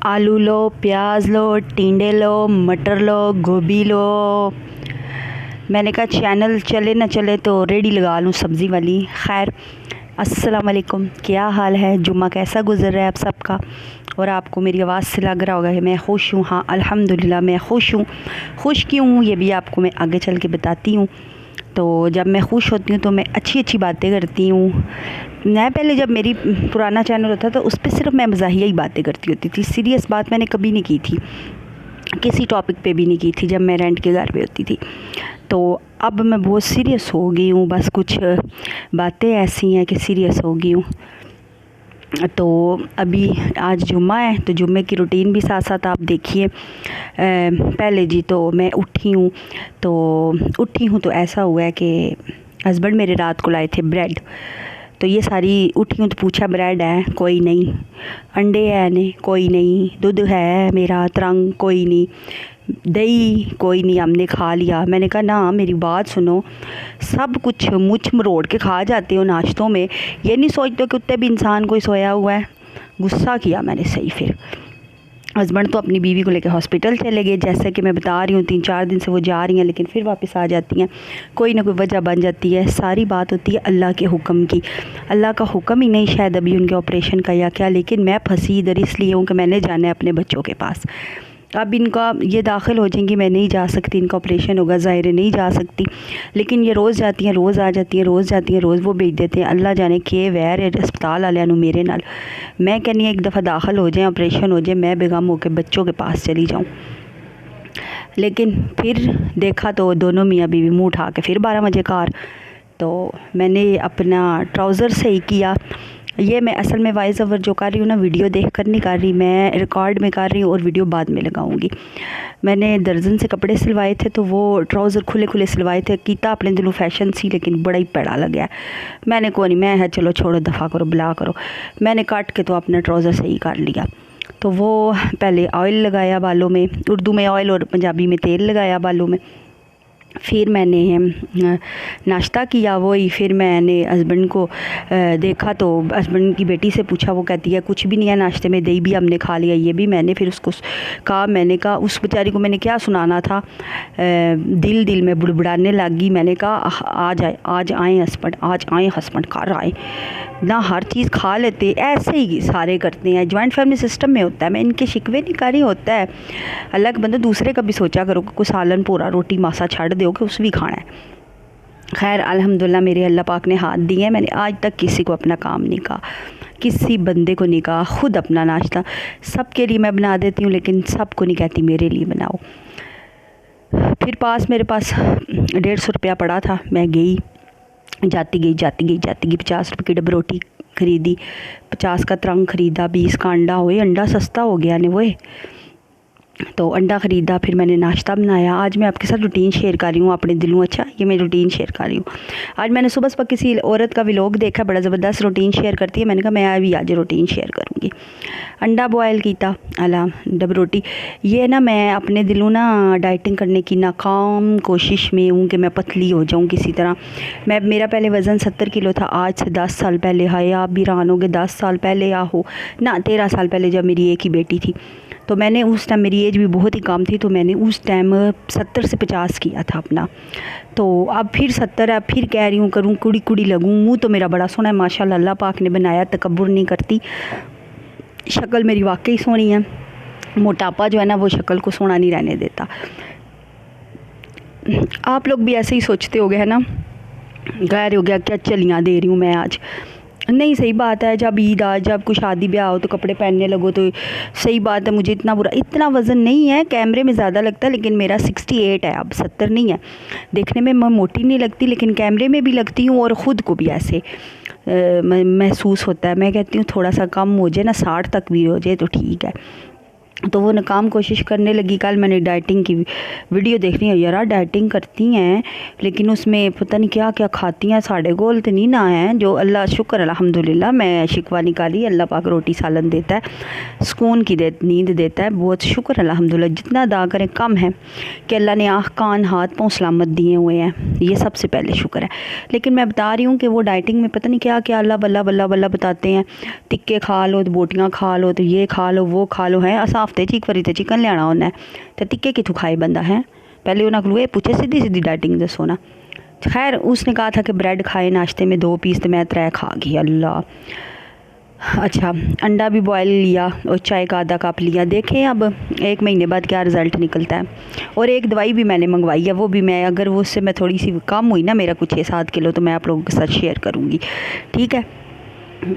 आलू लो, प्याज लो, टिंडे लो, मटर लो, गोभी लो। मैंने कहा चैनल चले ना चले तो रेडी लगा लूँ सब्ज़ी वाली। खैर, अस्सलाम वालेकुम, क्या हाल है? जुम्मा कैसा गुजर रहा है आप सबका? और आपको मेरी आवाज़ से लग रहा होगा कि मैं खुश हूँ। हाँ, अल्हम्दुलिल्लाह मैं खुश हूँ। खुश क्यों हूँ ये भी आपको मैं आगे चल के बताती हूँ। तो जब मैं खुश होती हूँ तो मैं अच्छी अच्छी बातें करती हूँ। मैं पहले जब मेरी पुराना चैनल होता था उस पर सिर्फ मैं मज़ाहिया ही बातें करती होती थी, सीरियस बात मैंने कभी नहीं की थी, किसी टॉपिक पे भी नहीं की थी जब मैं रेंट के घर पे होती थी। तो अब मैं बहुत सीरियस हो गई हूँ, बस कुछ बातें ऐसी हैं कि सीरियस हो गई हूँ। तो अभी आज जुम्मा है तो जुम्मे की रूटीन भी साथ साथ आप देखिए। पहले जी तो मैं उठी हूँ तो ऐसा हुआ है कि हस्बैंड मेरे रात को लाए थे ब्रेड। तो ये सारी उठी हूँ तो पूछा ब्रेड है, कोई नहीं। अंडे है ने, कोई नहीं। दूध है मेरा तरंग, कोई नहीं। दही कोई नहीं, हमने खा लिया। मैंने कहा ना, मेरी बात सुनो, सब कुछ मुछ मरोड़ के खा जाते हो नाश्तों में, ये नहीं सोचते कि उत्ते भी इंसान कोई सोया हुआ है। गुस्सा किया मैंने सही। फिर हस्बैंड तो अपनी बीवी को लेकर हॉस्पिटल चले गए, जैसे कि मैं बता रही हूँ 3-4 दिन से वो जा रही हैं लेकिन फिर वापस आ जाती हैं, कोई ना कोई वजह बन जाती है। सारी बात होती है अल्लाह के हुक्म की। अल्लाह का हुक्म ही नहीं शायद अभी उनके ऑपरेशन का या क्या, लेकिन मैं फंसी इधर इसलिए हूँ कि मैंने जाना है अपने बच्चों के पास। अब इनका ये दाखिल हो जाएंगी, मैं नहीं जा सकती, इनका ऑपरेशन होगा, ज़ाहिर नहीं जा सकती। लेकिन ये रोज़ जाती हैं, रोज़ आ जाती हैं, रोज़ जाती हैं, रोज़ वो भेज देते हैं। अल्लाह जाने के वैर है अस्पताल वाले मेरे नाल। मैं कहनी एक दफ़ा दाखिल हो जाए, ऑपरेशन हो जाए, मैं बेगम होकर बच्चों के पास चली जाऊँ। लेकिन फिर देखा तो दोनों मियाँ बीवी मुँह उठा के फिर 12 बजे कार। तो मैंने अपना ट्राउज़र सही किया। ये मैं असल में वॉइस ओवर जो कर रही हूँ ना, वीडियो देख कर नहीं कर रही, मैं रिकॉर्ड में कर रही हूँ और वीडियो बाद में लगाऊंगी। मैंने दर्जन से कपड़े सिलवाए थे तो वो ट्राउज़र खुले खुले सिलवाए थे, कीता अपने दिलों फैशन सी, लेकिन बड़ा ही पेड़ा लग गया। मैंने को नहीं, मैं है चलो छोड़ो, दफ़ा करो, बुला करो। मैंने काट के तो अपना ट्राउज़र सही कर लिया। तो वो पहले ऑयल लगाया बालों में, उर्दू में ऑयल और पंजाबी में तेल लगाया बालों में। फिर मैंने नाश्ता किया वही। फिर मैंने हस्बैंड को देखा तो हस्बैंड की बेटी से पूछा, वो कहती है कुछ भी नहीं है नाश्ते में, दही भी हमने खा लिया, ये भी। मैंने फिर उसको कहा, मैंने कहा उस बेचारी को मैंने क्या सुनाना था, दिल दिल में बुड़बुड़ाने लगी। मैंने कहा आज आए हस्बैंड घर आए ना, हर चीज़ खा लेते, ऐसे ही सारे करते हैं, जॉइंट फैमिली सिस्टम में होता है। मैं इनके शिकवे नहीं कर रही, होता है। अलग बंदा दूसरे का भी सोचा करो कि कुछ सालन पूरा रोटी मासा छड़ दो कि उस भी खाना है। खैर अल्हम्दुलिल्लाह मेरे अल्लाह पाक ने हाथ दिए हैं। मैंने आज तक किसी को अपना काम नहीं कहा, किसी बंदे को नहीं कहा। ख़ुद अपना नाश्ता सबके लिए मैं बना देती हूँ, लेकिन सबको नहीं कहती मेरे लिए बनाओ। फिर मेरे पास 150 रुपया पड़ा था, मैं गई, जाती गई 50 रुपये की डब रोटी ख़रीदी, 50 का तरंग ख़रीदा, 20 का अंडा। हुए अंडा सस्ता हो गया ने वो, तो अंडा ख़रीदा। फिर मैंने नाश्ता बनाया। आज मैं आपके साथ रूटीन शेयर कर रही हूँ अपने दिलों। अच्छा, ये मैं रूटीन शेयर कर रही हूँ। आज मैंने सुबह किसी औरत का व्लॉग देखा, बड़ा ज़बरदस्त रूटीन शेयर करती है। मैंने कहा मैं भी आज रूटीन शेयर करूँगी। अंडा बॉयल किया, अला डब रोटी। ये ना मैं अपने दिलों ना डाइटिंग करने की नाकाम कोशिश में हूँ कि मैं पतली हो जाऊँ किसी तरह। मेरा पहले वज़न 70 किलो था, आज से 10 साल पहले। हाय, आप भी हैरान होगे, 10 साल पहले या हो ना 13 साल पहले, जब मेरी एक ही बेटी थी। तो मैंने उस टाइम, मेरी एज भी बहुत ही कम थी, तो मैंने उस टाइम 70 से 50 किया था अपना। तो अब फिर 70 है, अब फिर कह रही हूँ करूँ, कुड़ी लगूँ। मुँह तो मेरा बड़ा सोना है माशाल्लाह, अल्लाह पाक ने बनाया, तकब्बुर नहीं करती। शक्ल मेरी वाकई सोहनी है। मोटापा जो है ना वो शक्ल को सोना नहीं रहने देता। आप लोग भी ऐसे ही सोचते होगे है ना, गैर हो गया क्या चलियाँ दे रही हूँ मैं आज। नहीं, सही बात है, जब ईद आ, जब कुछ शादी ब्याह हो तो कपड़े पहनने लगो तो सही बात है। मुझे इतना वज़न नहीं है, कैमरे में ज़्यादा लगता है, लेकिन मेरा 68 है, अब 70 नहीं है। देखने में मैं मोटी नहीं लगती, लेकिन कैमरे में भी लगती हूँ और ख़ुद को भी ऐसे महसूस होता है। मैं कहती हूँ थोड़ा सा कम हो जाए ना, 60 तक भी हो जाए तो ठीक है। तो वो नाकाम कोशिश करने लगी। कल मैंने डाइटिंग की वीडियो देखनी है, यार डाइटिंग करती हैं लेकिन उसमें पता नहीं क्या क्या खाती हैं, साढ़े गोल तो नहीं ना है। जो अल्लाह शुक्र अल्हम्दुलिल्लाह, मैं शिकवा निकाली, अल्लाह पाक रोटी सालन देता है, सुकून की नींद देता है, बहुत शुक्र अल्हम्दुलिल्लाह। जितना अदा करें कम है कि अल्लाह ने आँख कान हाथ पाँव सलामत दिए हुए हैं, ये सबसे पहले शुक्र है। लेकिन मैं बता रही हूँ कि वो डाइटिंग में पता नहीं क्या क्या अल्लाह बल्ला बल्ला बल्ला बताते हैं, टिक्के खा लो तो बोटियाँ खा लो तो ये खा लो वो खा लो है। असा हफ्ते च एक बारी तो चिकन लिया होना है तो टिक्के कितों खाए बंदा है। पहले उन्होंने को ये पूछे सीधी सीधी डाइटिंग दसो ना। खैर उसने कहा था कि ब्रेड खाए नाश्ते में 2 पीस, तो मैं 3 खा गई। अल्लाह। अच्छा, अंडा भी बॉयल लिया और चाय का आधा कप लिया। देखें अब 1 महीने बाद क्या रिज़ल्ट निकलता है। और एक दवाई भी मैंने मंगवाई है, वो भी मैं अगर वो उससे मैं थोड़ी सी कम हुई ना, मेरा कुछ 6-7 किलो, तो मैं आप लोगों के साथ शेयर करूँगी, ठीक है।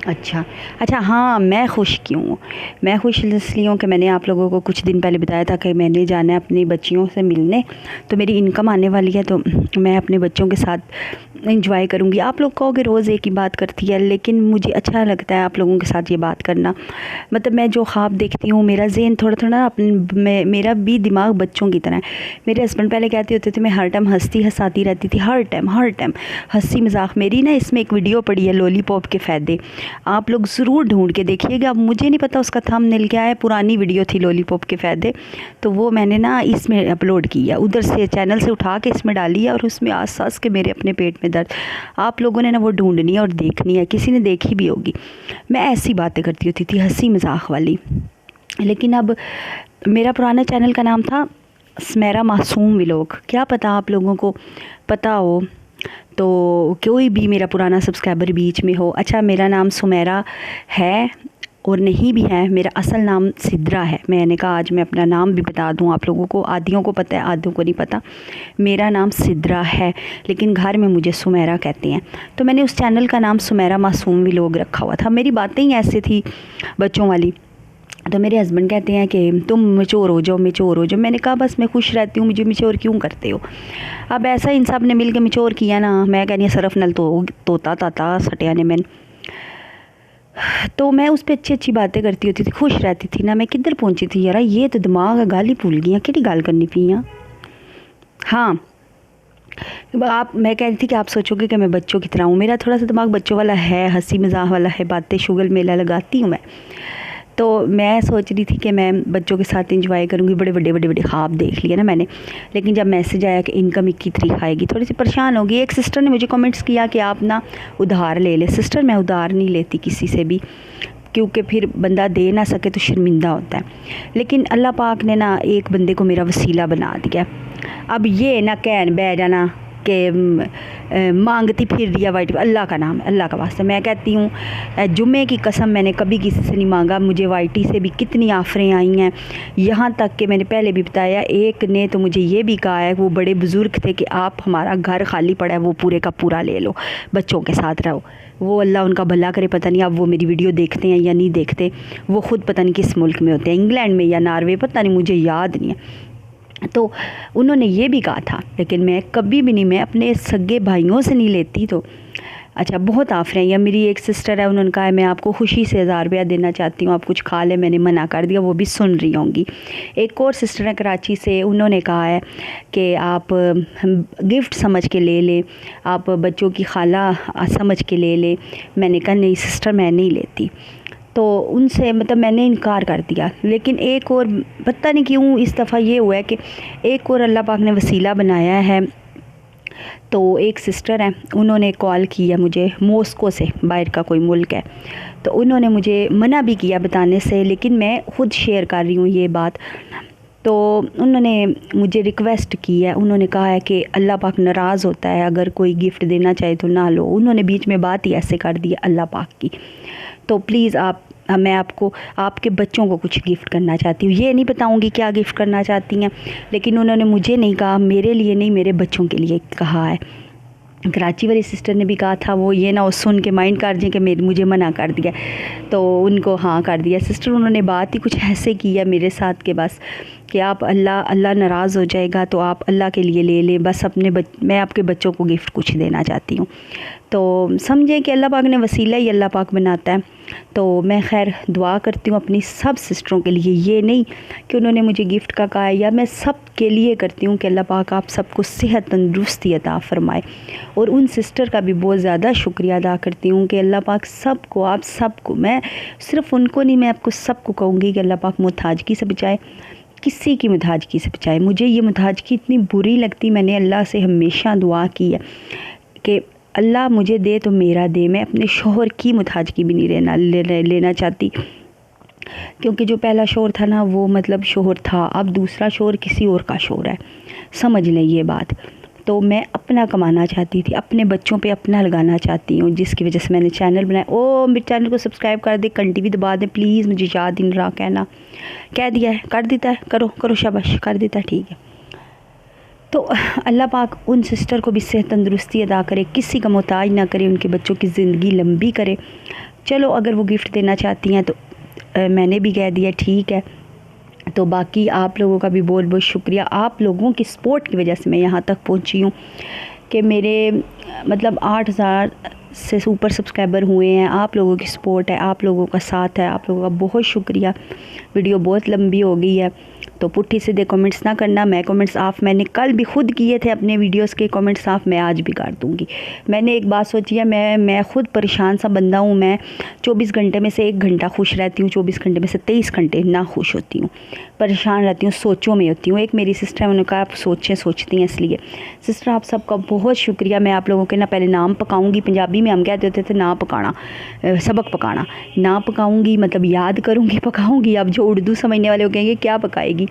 अच्छा हाँ, मैं खुश क्यों हूँ? मैं खुश इसलिए हूँ कि मैंने आप लोगों को कुछ दिन पहले बताया था कि मैंने जाना है अपनी बच्चियों से मिलने। तो मेरी इनकम आने वाली है, तो मैं अपने बच्चों के साथ इंजॉय करूँगी। आप लोग कहोगे रोज़ एक ही बात करती है, लेकिन मुझे अच्छा लगता है आप लोगों के साथ ये बात करना। मतलब मैं जो ख्वाब देखती हूँ, मेरा ज़हन थोड़ा थोड़ा अपने मेरा भी दिमाग बच्चों की तरह है। मेरे हस्बैंड पहले कहते होते थे मैं हर टाइम हंसाती रहती थी, हर टाइम हंसी मजाक। मेरी ना इसमें एक वीडियो पड़ी है लॉलीपॉप के फ़ायदे, आप लोग ज़रूर ढूंढ के देखिएगा। अब मुझे नहीं पता उसका थंबनेल क्या है, पुरानी वीडियो थी लॉलीपॉप के फ़ायदे, तो वो मैंने ना इसमें अपलोड की है, उधर से चैनल से उठा के इसमें डाली है। और उसमें आस के मेरे अपने पेट में दर्द, आप लोगों ने ना वो ढूंढनी है और देखनी है, किसी ने देखी भी होगी। मैं ऐसी बातें करती होती थी हंसी मजाक वाली। लेकिन अब मेरा पुराना चैनल का नाम था सुमेरा मासूम व्लॉग, क्या पता आप लोगों को पता हो, तो कोई भी मेरा पुराना सब्सक्राइबर बीच में हो। अच्छा, मेरा नाम सुमेरा है और नहीं भी है, मेरा असल नाम सिद्रा है। मैंने कहा आज मैं अपना नाम भी बता दूं आप लोगों को, आधियों को पता है आधियों को नहीं पता। मेरा नाम सिद्रा है, लेकिन घर में मुझे सुमेरा कहते हैं। तो मैंने उस चैनल का नाम सुमेरा मासूम व्लॉग रखा हुआ था। मेरी बातें ही ऐसे थी बच्चों वाली। तो मेरे हस्बैंड कहते हैं कि तुम मैच्योर हो जाओ मैच्योर हो जाओ। मैंने कहा बस मैं खुश रहती हूँ, मुझे मैच्योर क्यों करते हो। अब ऐसा इन सब ने मिल के मैच्योर किया ना, मैं कहनी सरफ नल तो तोता ताता सटिया ने मैंने। तो मैं उस पर अच्छी बातें करती होती थी, खुश रहती थी ना। मैं किधर पहुँची थी यार, ये तो दिमाग गाल ही भूल गई, कि गाल करनी पी। हाँ, मैं कह रही थी कि आप सोचोगे कि मैं बच्चों की तरह हूँ, मेरा थोड़ा सा दिमाग बच्चों वाला है, हंसी मजाक वाला है, बातें शुगल मेला लगाती हूँ मैं। तो मैं सोच रही थी कि मैं बच्चों के साथ इंजॉय करूँगी, बड़े बड़े ख्वाब देख लिए ना मैंने। लेकिन जब मैसेज आया कि इनकम 21 तारीख आएगी, थोड़ी सी परेशान होगी। एक सिस्टर ने मुझे कमेंट्स किया कि आप ना उधार ले ले। सिस्टर मैं उधार नहीं लेती किसी से भी, क्योंकि फिर बंदा दे ना सके तो शर्मिंदा होता है। लेकिन अल्लाह पाक ने ना एक बंदे को मेरा वसीला बना दिया। अब ये ना कहन बह जाना कि मांगती फिर दिया वाइट, अल्लाह का नाम, अल्लाह का वास्ता। मैं कहती हूँ जुम्मे की कसम, मैंने कभी किसी से नहीं मांगा। मुझे वाइटी से भी कितनी ऑफ़रें आई हैं, यहाँ तक कि मैंने पहले भी बताया, एक ने तो मुझे ये भी कहा है, वो बड़े बुज़ुर्ग थे, कि आप हमारा घर खाली पड़ा है वो पूरे का पूरा ले लो, बच्चों के साथ रहो। वो अल्लाह उनका भला करे, पता नहीं अब वो मेरी वीडियो देखते हैं या नहीं देखते। वो ख़ुद पता नहीं किस मुल्क में होते हैं, इंग्लैंड में या नॉर्वे, पता नहीं, मुझे याद नहीं है। तो उन्होंने ये भी कहा था, लेकिन मैं कभी भी नहीं, मैं अपने सगे भाइयों से नहीं लेती। तो अच्छा, बहुत ऑफर हैं। या मेरी एक सिस्टर है, उन्होंने कहा है मैं आपको खुशी से 1000 रुपया देना चाहती हूँ, आप कुछ खा ले। मैंने मना कर दिया, वो भी सुन रही होंगी। एक और सिस्टर है कराची से, उन्होंने कहा है कि आप गिफ्ट समझ के ले लें, आप बच्चों की खाला समझ के ले लें। मैंने कहा नहीं सिस्टर, मैं नहीं लेती। तो उनसे मतलब मैंने इनकार कर दिया। लेकिन एक और पता नहीं क्यों इस दफ़ा ये हुआ है कि एक और अल्लाह पाक ने वसीला बनाया है। तो एक सिस्टर है, उन्होंने कॉल किया मुझे मॉस्को से, बाहर का कोई मुल्क है। तो उन्होंने मुझे मना भी किया बताने से, लेकिन मैं ख़ुद शेयर कर रही हूँ ये बात। तो उन्होंने मुझे रिक्वेस्ट की है, उन्होंने कहा है कि अल्लाह पाक नाराज़ होता है, अगर कोई गिफ्ट देना चाहे तो ना लो। उन्होंने बीच में बात ही ऐसे कर दी अल्लाह पाक की। तो प्लीज़ मैं आपको आपके बच्चों को कुछ गिफ्ट करना चाहती हूँ। ये नहीं बताऊँगी क्या गिफ्ट करना चाहती हैं, लेकिन उन्होंने मुझे नहीं कहा, मेरे लिए नहीं, मेरे बच्चों के लिए कहा है। कराची वाली सिस्टर ने भी कहा था, वो ये ना सुन के माइंड कर दें कि मुझे मना कर दिया, तो उनको हाँ कर दिया। सिस्टर उन्होंने बात ही कुछ ऐसे की है मेरे साथ कि बस कि आप अल्लाह नाराज़ हो जाएगा तो आप अल्लाह के लिए ले लें, बस मैं आपके बच्चों को गिफ्ट कुछ देना चाहती हूँ। तो समझें कि अल्लाह पाक ने वसीला ही अल्लाह पाक बनाता है। तो मैं खैर दुआ करती हूँ अपनी सब सिस्टरों के लिए, ये नहीं कि उन्होंने मुझे गिफ्ट का कहा है, या मैं सब के लिए करती हूँ कि अल्लाह पाक आप सबको सेहत तंदुरुस्ती अता फ़रमाए। और उन सिस्टर का भी बहुत ज़्यादा शुक्रिया अदा करती हूँ कि अल्लाह पाक सबको, आप सबको, मैं सिर्फ़ उनको नहीं, मैं आपको सबको कहूँगी कि अल्लाह पाक मुताजगी से बचाए, किसी की मुताजगी से बचाए। मुझे ये मुताजगी इतनी बुरी लगती, मैंने अल्लाह से हमेशा दुआ की है कि अल्लाह मुझे दे तो मेरा दे, मैं अपने शोहर की मुताजगी भी नहीं लेना चाहती, क्योंकि जो पहला शोहर था ना वो मतलब शोहर था, अब दूसरा शोहर किसी और का शोहर है, समझ लें ये बात। तो मैं अपना कमाना चाहती थी, अपने बच्चों पे अपना लगाना चाहती हूँ, जिसकी वजह से मैंने चैनल बनाया। ओ मेरे चैनल को सब्सक्राइब कर दे, घंटी भी दबा दें प्लीज़, मुझे याद ही नहीं रहा कहना, कह दिया है, कर देता है, करो करो शाबाश, कर देता है, ठीक है। तो अल्लाह पाक उन सिस्टर को भी सेहत तंदुरुस्ती अदा करे, किसी का मोहताज ना करे, उनके बच्चों की ज़िंदगी लंबी करे। चलो अगर वो गिफ्ट देना चाहती हैं तो मैंने भी कह दिया ठीक है। तो बाकी आप लोगों का भी बहुत बहुत शुक्रिया, आप लोगों की सपोर्ट की वजह से मैं यहाँ तक पहुँची हूँ कि मेरे मतलब 8000 से ऊपर सब्सक्राइबर हुए हैं। आप लोगों की सपोर्ट है, आप लोगों का साथ है, आप लोगों का बहुत शुक्रिया। वीडियो बहुत लंबी हो गई है तो पुट्ठी सीधे कमेंट्स ना करना, मैं कमेंट्स ऑफ मैंने कल भी खुद किए थे अपने वीडियोस के कमेंट्स ऑफ, मैं आज भी कर दूँगी। मैंने एक बात सोची है, मैं खुद परेशान सा बंदा हूँ, मैं 24 घंटे में से 1 घंटा खुश रहती हूँ, 24 घंटे में से 23 घंटे ना खुश होती हूँ, परेशान रहती हूँ, सोचों में होती हूँ। एक मेरी सिस्टर है, उन्होंने कहा आप सोचती हैं, इसलिए सिस्टर आप सबका बहुत शुक्रिया। मैं आप लोगों के ना पहले नाम पकाऊँगी, पंजाबी में हम कहते होते थे ना पकाना, सबक पकाना, ना पकाऊँगी मतलब याद करूँगी पकाऊँगी। अब जो उर्दू समझने वाले हो कहेंगे क्या पकाएगी,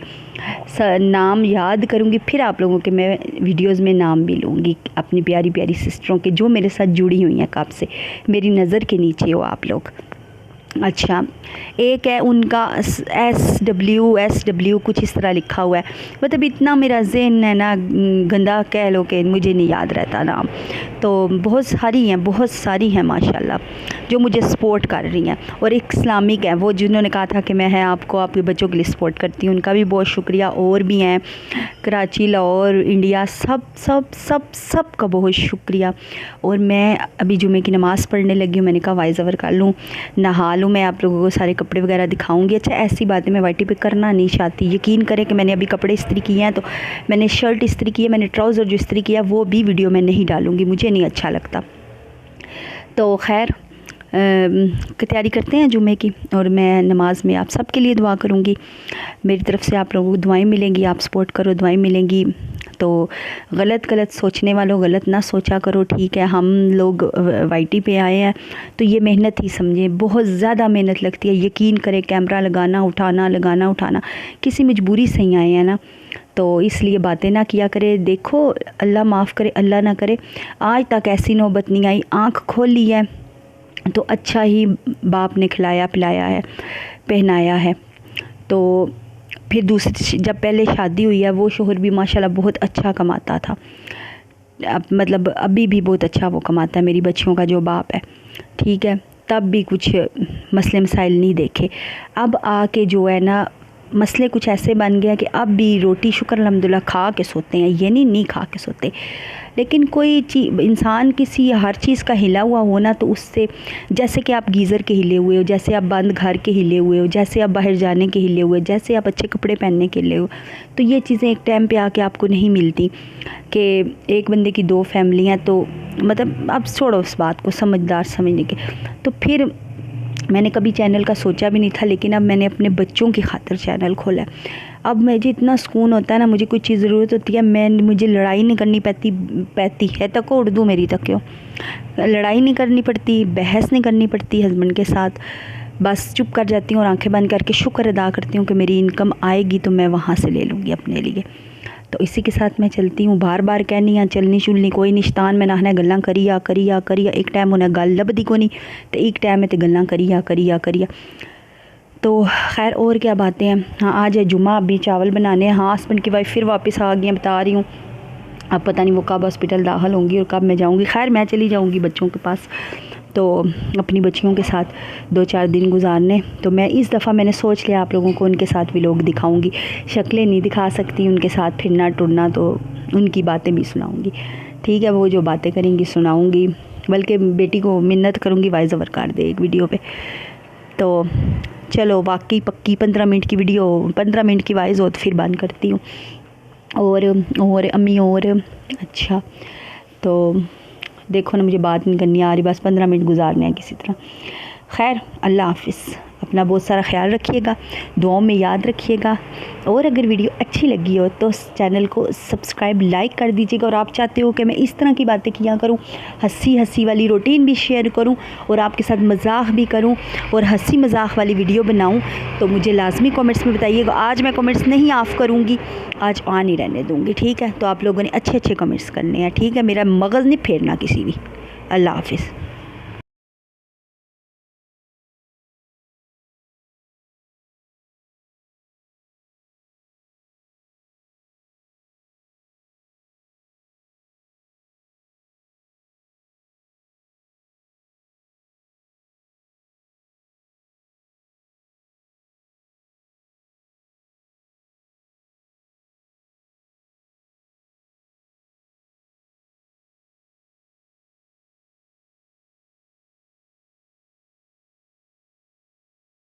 नाम याद करूँगी, फिर आप लोगों के मैं वीडियोस में नाम भी लूँगी अपनी प्यारी प्यारी सिस्टरों के जो मेरे साथ जुड़ी हुई हैं कब से, मेरी नज़र के नीचे हो आप लोग। अच्छा, एक है उनका SW कुछ इस तरह लिखा हुआ है, मतलब इतना मेरा ज़हन है ना गंदा कह लो कि मुझे नहीं याद रहता नाम। तो बहुत सारी हैं माशाल्लाह जो मुझे सपोर्ट कर रही हैं। और एक इस्लामिक है वो जिन्होंने कहा था कि मैं आपको आपके बच्चों के लिए सपोर्ट करती हूँ, उनका भी बहुत शुक्रिया। और भी हैं कराची, लाहौर, इंडिया, सब का बहुत शुक्रिया। और मैं अभी जुमे की नमाज़ पढ़ने लगी हूँ, मैंने कहा वॉइस ओवर कर लूँ, नहा लूँ, मैं आप लोगों को सारे कपड़े वगैरह दिखाऊंगी। अच्छा ऐसी बातें मैं वाईटी पे करना नहीं चाहती, यकीन करें कि मैंने अभी कपड़े इस्त्री किए हैं, तो मैंने शर्ट इस्त्री की है, मैंने ट्राउज़र जो इस्त्री किया वो भी वीडियो में नहीं डालूँगी, मुझे नहीं अच्छा लगता। तो खैर तैयारी करते हैं जुमे की, और मैं नमाज में आप सब के लिए दुआ करूँगी, मेरी तरफ़ से आप लोगों को दुआएं मिलेंगी, आप सपोर्ट करो दुआएं मिलेंगी। तो गलत सोचने वालों गलत ना सोचा करो, ठीक है। हम लोग वाईटी पे आए हैं तो ये मेहनत ही समझें, बहुत ज़्यादा मेहनत लगती है, यकीन करें, कैमरा लगाना उठाना किसी मजबूरी से ही आए हैं ना, तो इसलिए बातें ना किया करे। देखो अल्लाह माफ़ करे, अल्लाह ना करे, आज तक ऐसी नौबत नहीं आई, आँख खोली है तो अच्छा ही बाप ने खिलाया पिलाया है, पहनाया है। तो फिर दूसरी जब पहले शादी हुई है वो शोहर भी माशाल्लाह बहुत अच्छा कमाता था, अब मतलब अभी भी बहुत अच्छा वो कमाता है, मेरी बच्चियों का जो बाप है, ठीक है। तब भी कुछ मसले मसाइल नहीं देखे, अब आके जो है ना मसले कुछ ऐसे बन गया कि अब भी रोटी शुक्र अल्हम्दुलिल्लाह खा के सोते हैं, ये नहीं खा के सोते। लेकिन कोई चीज़ इंसान किसी हर चीज़ का हिला हुआ होना, तो उससे जैसे कि आप गीज़र के हिले हुए हो, जैसे आप बंद घर के हिले हुए हो, जैसे आप बाहर जाने के हिले हुए, जैसे आप अच्छे कपड़े पहनने के हिले हो, तो ये चीज़ें एक टाइम पे आके आपको नहीं मिलती कि एक बंदे की 2 फैमिली हैं। तो मतलब अब छोड़ो उस बात को, समझदार समझने के। तो फिर मैंने कभी चैनल का सोचा भी नहीं था, लेकिन अब मैंने अपने बच्चों की खातिर चैनल खोला है। अब मुझे इतना सुकून होता है ना, मुझे कोई चीज़ ज़रूरत होती है, मुझे लड़ाई नहीं करनी पड़ती है, तक उर्दू मेरी तक क्यों लड़ाई नहीं करनी पड़ती, बहस नहीं करनी पड़ती हस्बैंड के साथ, बस चुप कर जाती हूँ और आंखें बंद करके शुक्र अदा करती हूँ कि मेरी इनकम आएगी तो मैं वहाँ से ले लूँगी अपने लिए। तो इसी के साथ मैं चलती हूँ, बार बार कहनी हाँ चलनी चुलनी कोई निश्तान में नाहना गल्लां करिया एक टाइम होना गल लभदी को नहीं, तो एक टाइम है तो गल्लां करिया। तो खैर और क्या बातें हैं। हाँ आज है जुमा, अभी चावल बनाने हैं। हाँ हस्बैंड की वाइफ फिर वापस आ गई हैं, बता रही हूँ, अब पता नहीं वो कब हॉस्पिटल दाखिल होंगी और कब मैं जाऊँगी। खैर मैं चली जाऊँगी बच्चों के पास, तो अपनी बच्चियों के साथ 2-4 दिन गुजारने। तो मैं इस दफ़ा मैंने सोच लिया आप लोगों को उनके साथ भी लोग दिखाऊंगी, शक्लें नहीं दिखा सकती उनके साथ फिरना टुरना, तो उनकी बातें भी सुनाऊंगी, ठीक है। वो जो बातें करेंगी सुनाऊंगी, बल्कि बेटी को मिन्नत करूंगी वॉइस ओवर कर दे एक वीडियो पे। तो चलो वाकई पक्की 15 मिनट की वीडियो, 15 मिनट की वॉइस हो तो फिर बंद करती हूँ। और अम्मी और अच्छा, तो देखो ना मुझे बात नहीं करनी आ रही, बस 15 मिनट गुजारने हैं किसी तरह। खैर अल्लाह हाफिज़, अपना बहुत सारा ख्याल रखिएगा, दुआओं में याद रखिएगा। और अगर वीडियो अच्छी लगी हो तो चैनल को सब्सक्राइब लाइक कर दीजिएगा। और आप चाहते हो कि मैं इस तरह की बातें किया करूं, हंसी वाली रूटीन भी शेयर करूं और आपके साथ मजाक भी करूं और हंसी मजाक वाली वीडियो बनाऊं, तो मुझे लाजमी कमेंट्स में बताइएगा। आज मैं कमेंट्स नहीं ऑफ़ करूँगी, आज ऑन ही रहने दूँगी, ठीक है। तो आप लोगों ने अच्छे अच्छे कमेंट्स करने हैं, ठीक है। मेरा मगज़ नहीं फेरना किसी भी। अल्लाह हाफिज़।